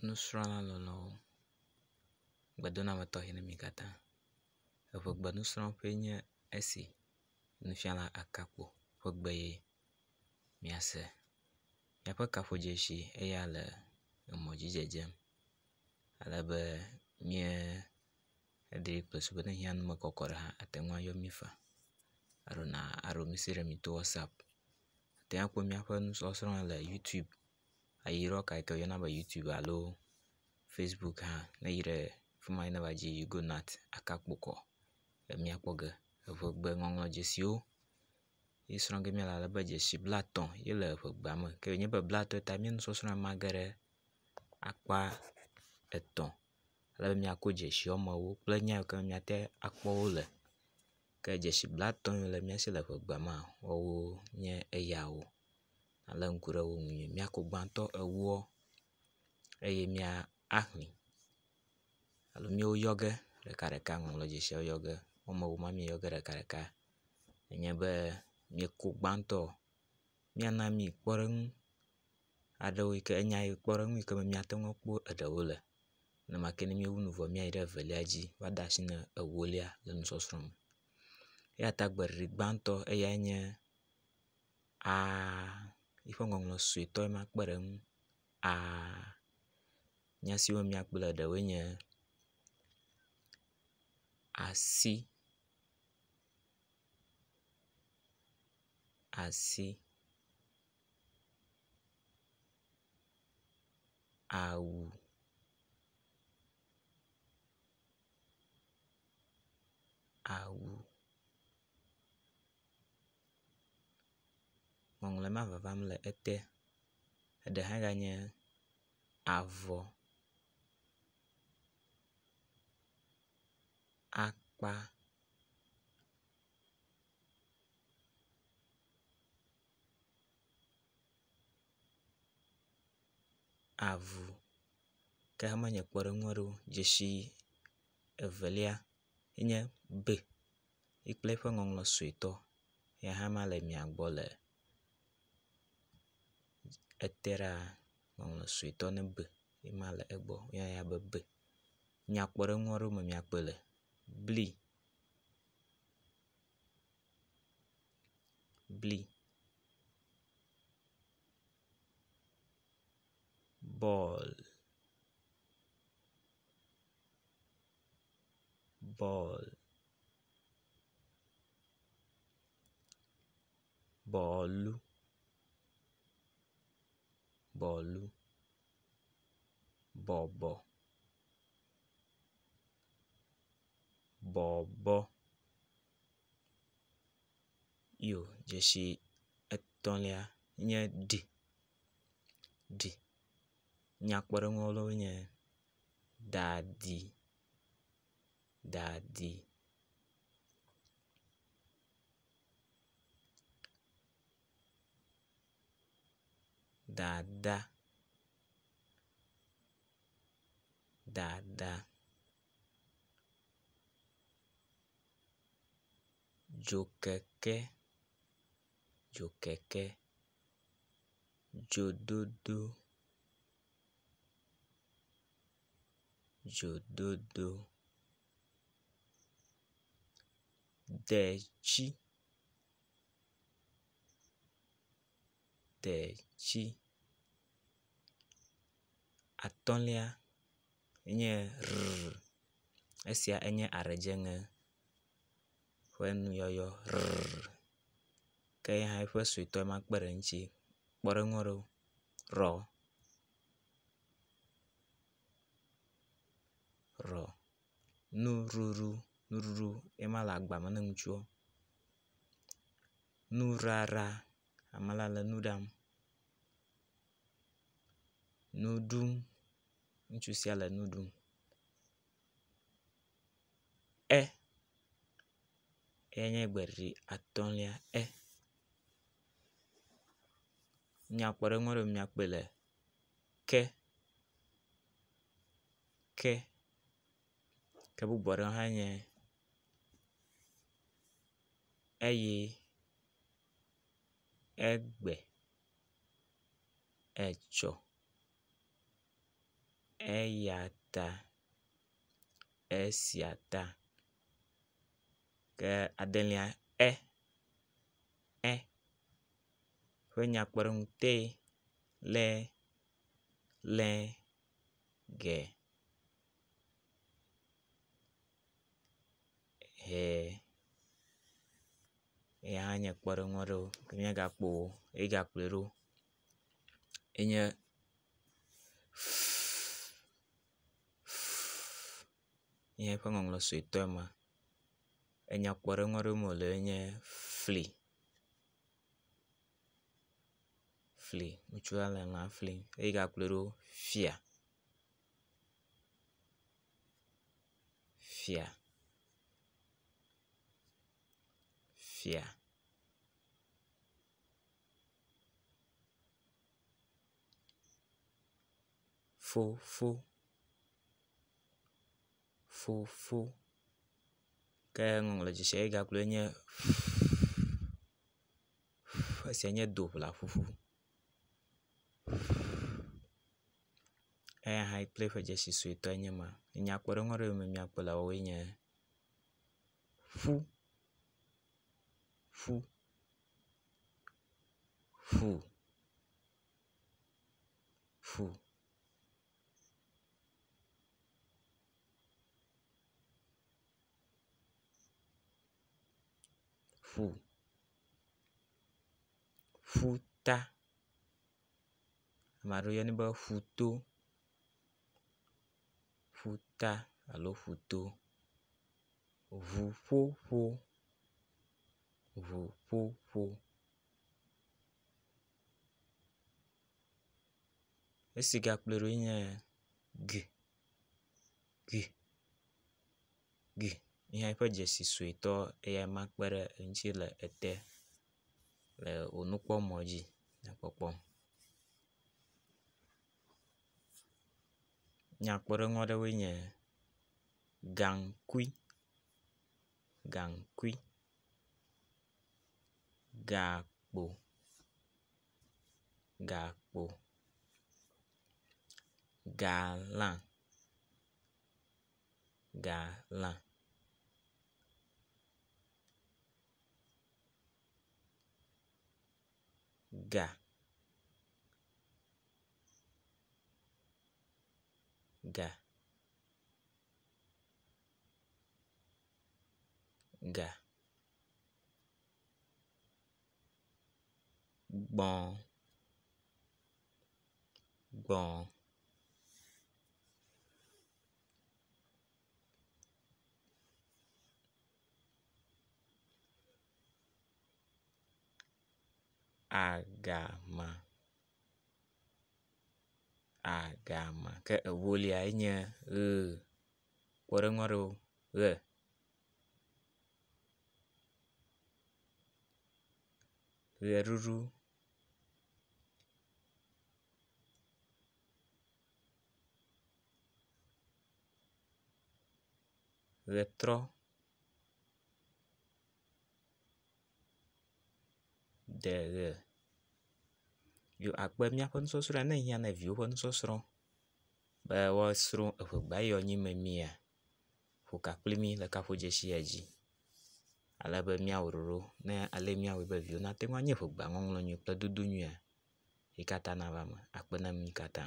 Nusrɔ̃la lɔlɔ̃wo, gbedonametɔ hɛnɛ mi katã. Eƒe gbenusrɔ̃ƒee nye esi. Nufiala Akakpo ƒe gbe ye miase. Miaƒe kaƒodzesi eya le emɔ dzi dzedzem alebe eɖi kple sugbɔ ne hiã nume kɔkɔ ɖe hã ate ŋu ayɔ mi fa aɖo misi ɖe mi to WhatsApp. Ate ŋu akpɔ miaƒe nusɔsrɔ̃ le YouTube. Ayirɔ ka yi ke woyɔna be YouTube alo Facebook hã ne yi ɖe fi ma ne va dzi Yugonat Akakpo kɔ miakpɔ ge. Eƒe gbeŋɔŋlɔ dzesiwo yi srɔ̃ ge mia le alebe dzesi blatɔ̃ ye le eƒe gbea me ke wonye be blatɔ̃ ta mia nusɔsrɔ̃ ma ge ɖe akpa etɔ̃ alebe miako dzesi woamewo kple nya yiwo ke miate akpɔ wo le. Ke dzesi blatɔ̃ yiwo le mia si le eƒe gbea mea woawo nye eyawo. Ale ŋku ɖe wo ŋu nyuie. Miako gbãtɔ ewuo eye mia axlẽ alo míawo yɔ ge ɖekaɖeka ŋɔŋlɔ dzesiawo yɔ ge woamewo ma míeyɔ ge ɖekaɖeka enye be mieko gbãtɔ miana mi kpɔɖeŋu aɖewo yi ke enya yi kpɔɖeŋu yi ke me miate ŋu akpɔ eɖewo le. Nenema ke ne míewu nu vɔ míayi ɖe evelia dzi va de asi ne ewolia le nusɔsrɔ̃ me. Eya ta gbeɖiɖi gbãtɔ eyae nye a. Yiƒe ŋɔŋlɔ suetɔ ma kpe ɖe ŋu a. Nya siwo miakple ɖewoe nye asi, awu, ŋɔŋlɔ ma vavam le ete. Eɖe hã ganye avɔ, akpa, avu ke hamenye kpɔɖeŋu aɖewo. Dzesi evelia nye b yi kple eƒe ŋɔŋlɔ suetɔ ya hã ma le mia gbɔ le ete ɖaa. Ŋɔŋlɔ suetɔ ne b ye ma le egbɔ woyɔna be b. Nya kpɔɖeŋu aɖewo me miakpe le bli, bɔl, bɔlu, bɔbɔ, bɔbɔ. Yo dzesi etɔ̃lia nye d. Nya kpɔɖeŋuawo nye dadi, dada, dzokeke, dzododo, detsi, atɔ̃lia nye r. Esia enye aɖedzeŋe ƒe nuyɔyɔ r. Ke ye hã eƒe suetɔ ma kpe ɖe eŋuti. Kpɔɖeŋu aɖewo rɔ. Nuɖuɖu ye ma le agba me ne ŋutsuwo. Nuɖaɖa ame la le nu ɖam. Nuɖum ŋutsu sia le nu ɖum. Enye gbeɖiɖi atɔ̃lia e. Nya kpɔɖeŋu aɖewo miakpe le ke bubu aɖewo hã nye eye, egbe, etsɔ, eya ta, esia ta. Ke adelia ƒe nyakpɔɖeŋu t, le, ge, he. Eya hã nye kpɔɖeŋu aɖewo ke míagakpɔ egakplɔe ɖo enye nye eƒe ŋɔŋlɔ suetɔ ma. Enya kpɔɖeŋu aɖewo me wòle enye fli, ŋutsu ale nua flim eye gakplɔe ɖo fia, fofo, ke ŋɔŋlɔ dzesi egakplɔe nye esia nye doʋlaƒuƒu. Eya hã kple eƒe dzesi suetɔ nye ma. Enya kpɔɖeŋu aɖewo me míakpɔ le woawoe nye ƒu, ƒuta, ame aɖewo yɔnɛ be ƒuta alo ƒuto, ʋuƒoƒo. Esi gakplɔe ɖo nye g, yehã eƒe dzesi suetɔ eya ma kpeɖe eŋuti le ete le wò nukpɔmɔ dzi le kpɔkpɔm. Nyakpɔɖeŋu aɖewoe nye gaŋkui, gakpo, galã, ga, gbɔ̃, agama, ke ewolia enye ɣe. Kpɔɖeŋu aɖewo ɣe, ɣeɖuɖu, ɣetrɔ, deɣe. Yo akpe míaƒe nusɔsrɔ̃ ne hiã na viwo ƒe nusɔsrɔ̃ be woasrɔ̃ eʋegba yɔ nyi memia, ƒo ka kpli mí le kaƒodzesia dzi alebe míawɔ ɖoɖo ne ale míawɔe be viwo nate ŋu anye ʋegba ŋɔŋlɔ nyui kple dodo nyuia, yi katã nava me. Akpe na mí katã.